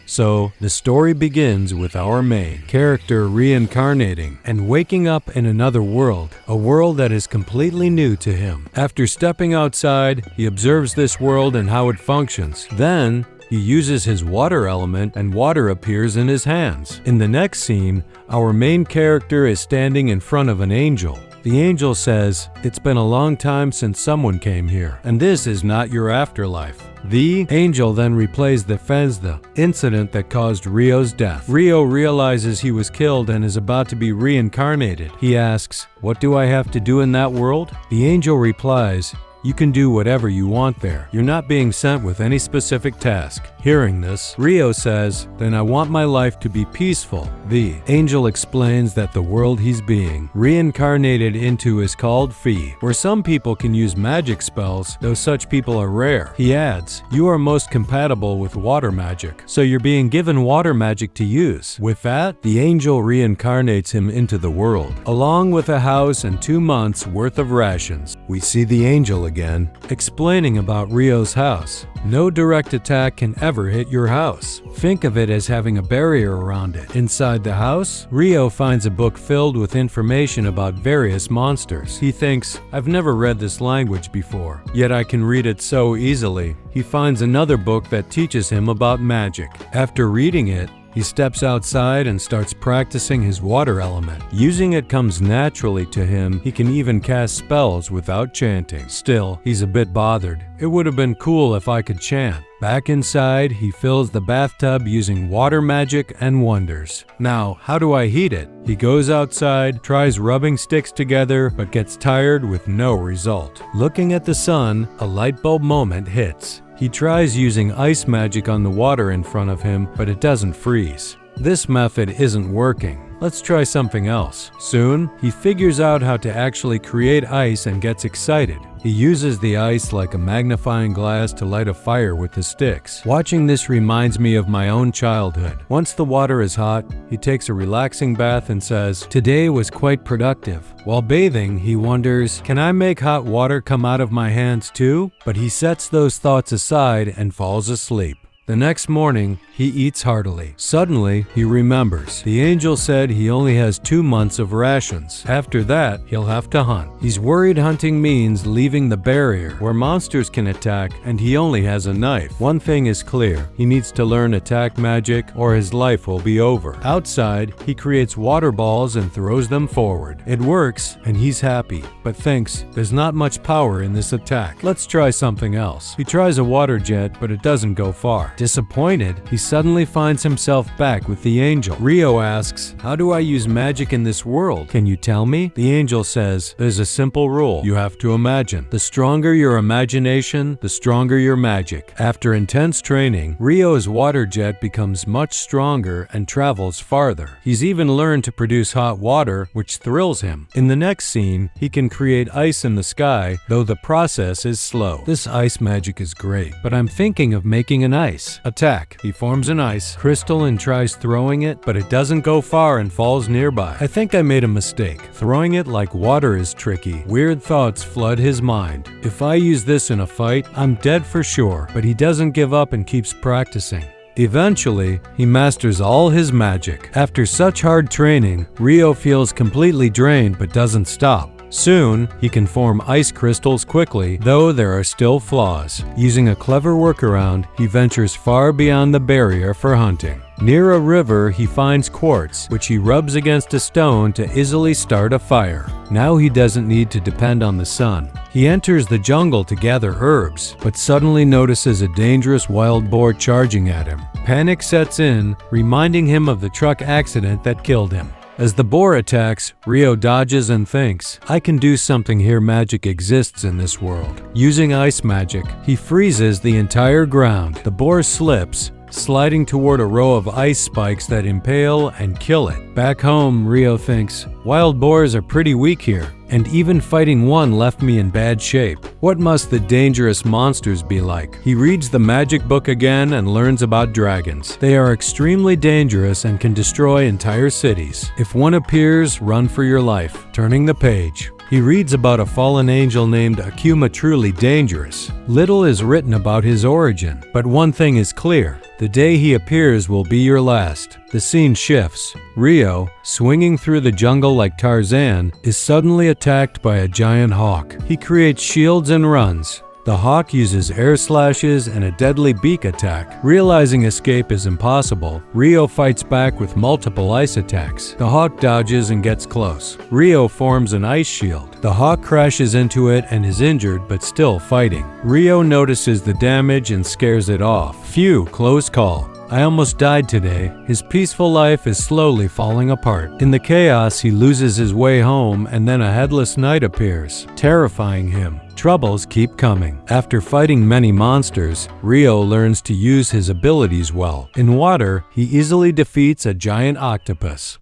So, the story begins with our main character reincarnating and waking up in another world, a world that is completely new to him. After stepping outside, he observes this world and how it functions. Then, he uses his water element and water appears in his hands. In the next scene, our main character is standing in front of an angel. The angel says, "It's been a long time since someone came here, and this is not your afterlife." The angel then replays the incident that caused Rio's death. Rio realizes he was killed and is about to be reincarnated. He asks, "What do I have to do in that world?" The angel replies, "You can do whatever you want there. You're not being sent with any specific task." Hearing this, Rio says, "Then I want my life to be peaceful." The angel explains that the world he's being reincarnated into is called Fee, where some people can use magic spells, though such people are rare. He adds, "You are most compatible with water magic, so you're being given water magic to use." With that, the angel reincarnates him into the world, along with a house and 2 months worth of rations. We see the angel again, explaining about Rio's house. No direct attack can ever hit your house. Think of it as having a barrier around it. Inside the house, Rio finds a book filled with information about various monsters. He thinks, "I've never read this language before, yet I can read it so easily." He finds another book that teaches him about magic. After reading it, he steps outside and starts practicing his water element. Using it comes naturally to him. He can even cast spells without chanting. Still, he's a bit bothered. "It would have been cool if I could chant." Back inside, he fills the bathtub using water magic and wonders. "Now, how do I heat it?" He goes outside, tries rubbing sticks together, but gets tired with no result. Looking at the sun, a light bulb moment hits. He tries using ice magic on the water in front of him, but it doesn't freeze. This method isn't working. Let's try something else. Soon, he figures out how to actually create ice and gets excited. He uses the ice like a magnifying glass to light a fire with the sticks. Watching this reminds me of my own childhood. Once the water is hot, he takes a relaxing bath and says, "Today was quite productive." While bathing, he wonders, "Can I make hot water come out of my hands too?" But he sets those thoughts aside and falls asleep. The next morning, he eats heartily. Suddenly, he remembers. The angel said he only has 2 months of rations. After that, he'll have to hunt. He's worried hunting means leaving the barrier where monsters can attack, and he only has a knife. One thing is clear. He needs to learn attack magic or his life will be over. Outside, he creates water balls and throws them forward. It works, and he's happy, but thinks there's not much power in this attack. Let's try something else. He tries a water jet, but it doesn't go far. Disappointed, he suddenly finds himself back with the angel. Rio asks, "How do I use magic in this world? Can you tell me?" The angel says, "There's a simple rule. You have to imagine. The stronger your imagination, the stronger your magic." After intense training, Rio's water jet becomes much stronger and travels farther. He's even learned to produce hot water, which thrills him. In the next scene, he can create ice in the sky, though the process is slow. This ice magic is great, but I'm thinking of making an ice. Attack. He forms an ice crystal and tries throwing it, but it doesn't go far and falls nearby. I think I made a mistake. Throwing it like water is tricky. Weird thoughts flood his mind. If I use this in a fight, I'm dead for sure. But he doesn't give up and keeps practicing. Eventually, he masters all his magic. After such hard training, Rio feels completely drained but doesn't stop. Soon, he can form ice crystals quickly, though there are still flaws. Using a clever workaround, he ventures far beyond the barrier for hunting. Near a river, he finds quartz, which he rubs against a stone to easily start a fire. Now he doesn't need to depend on the sun. He enters the jungle to gather herbs, but suddenly notices a dangerous wild boar charging at him. Panic sets in, reminding him of the truck accident that killed him. As the boar attacks, Rio dodges and thinks, "I can do something here. Magic exists in this world." Using ice magic, he freezes the entire ground. The boar slips, sliding toward a row of ice spikes that impale and kill it. Back home, Rio thinks, "Wild boars are pretty weak here, and even fighting one left me in bad shape. What must the dangerous monsters be like?" He reads the magic book again and learns about dragons. They are extremely dangerous and can destroy entire cities. If one appears, run for your life. Turning the page, he reads about a fallen angel named Akuma, truly dangerous. Little is written about his origin, but one thing is clear. The day he appears will be your last. The scene shifts. Rio, swinging through the jungle like Tarzan, is suddenly attacked by a giant hawk. He creates shields and runs. The hawk uses air slashes and a deadly beak attack. Realizing escape is impossible, Rio fights back with multiple ice attacks. The hawk dodges and gets close. Rio forms an ice shield. The hawk crashes into it and is injured but still fighting. Rio notices the damage and scares it off. Phew, close call. I almost died today. His peaceful life is slowly falling apart. In the chaos, he loses his way home, and then a headless knight appears, terrifying him. Troubles keep coming. After fighting many monsters, Rio learns to use his abilities well. In water, he easily defeats a giant octopus.